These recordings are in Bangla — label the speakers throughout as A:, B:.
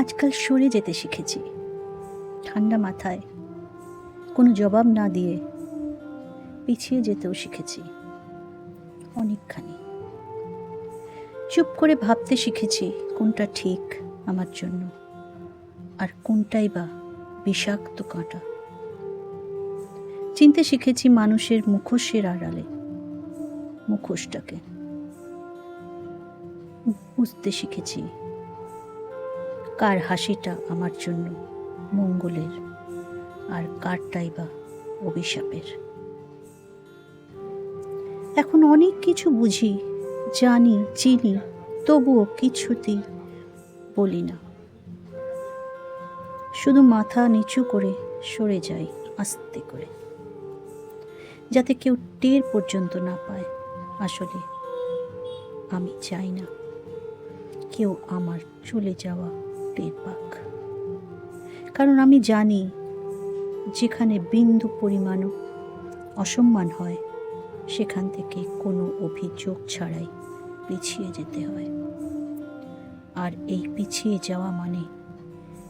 A: আজকাল সরে যেতে শিখেছি, ঠান্ডা মাথায় কোনো জবাব না দিয়ে পিছিয়ে যেতেও শিখেছি অনেকখানি। চুপ করে ভাবতে শিখেছি কোনটা ঠিক আমার জন্য, আর কোনটাই বা বিষাক্ত কাঁটা। চিনতে শিখেছি মানুষের মুখোশের আড়ালে মুখোশটাকে। বুঝতে শিখেছি কার হাসিটা আমার জন্য মঙ্গলের, আর কারটাই বা অভিশাপের। এখন অনেক কিছু বুঝি, জানি, চিনি, তবুও কিছুতেই বলি না। শুধু মাথা নিচু করে সরে যাই আস্তে করে, যাতে কেউ টের পর্যন্ত না পায়। আসলে আমি চাই না কেউ আমার চলে যাওয়া টের পাক, কারণ আমি জানি যেখানে বিন্দু পরিমাণও অসম্মান হয়, সেখান থেকে কোনো অভিযোগ ছাড়াই পিছিয়ে যেতে হয়। আর এই পিছিয়ে যাওয়া মানে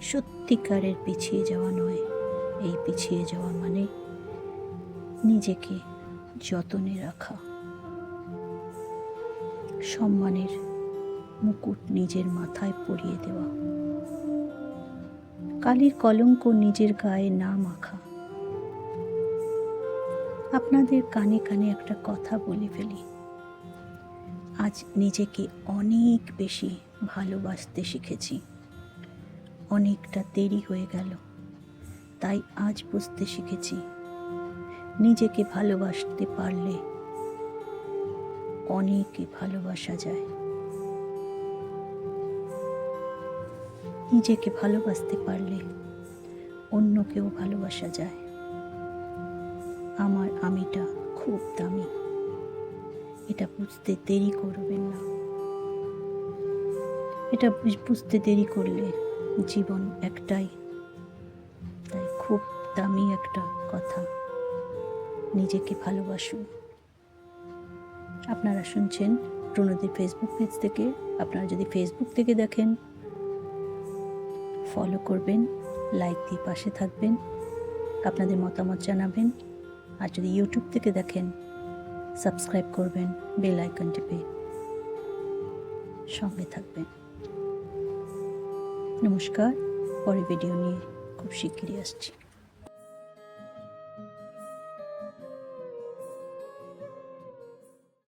A: সত্যিকারের পিছিয়ে যাওয়া নয়। এই পিছিয়ে যাওয়া মানে নিজেকে যতনে রাখা, সম্মানের মুকুট নিজের মাথায় পরিয়ে দেওয়া, কালির কলঙ্ক নিজের গায়ে না মাখা। আপনাদের কানে কানে একটা কথা বলে ফেলি, আজ নিজেকে অনেক বেশি ভালোবাসতে শিখেছি। অনেকটা দেরি হয়ে গেল, তাই আজ বুঝতে শিখেছি নিজেকে ভালোবাসতে পারলে অনেকে ভালোবাসা যায়। নিজেকে ভালোবাসতে পারলে অন্যকেও ভালোবাসা যায়। আমার আমিটা খুব দামি, এটা বুঝতে দেরি করবেন না। এটা বুঝতে দেরি করলে জীবন একটাই, তাই খুব দামি একটা কথা, নিজেকে ভালোবাসুন। আপনারা শুনছেন প্রণতির ফেসবুক পেজ থেকে। আপনারা যদি ফেসবুক থেকে দেখেন, ফলো করবেন, লাইক দিয়ে পাশে থাকবেন, আপনাদের মতামত জানাবেন। আর যদি ইউটিউব থেকে দেখেন, সাবস্ক্রাইব করবেন, বেল আইকন টিপে সঙ্গে থাকবেন। নমস্কার, পরে ভিডিও নিয়ে খুব শিগগিরই আসছি।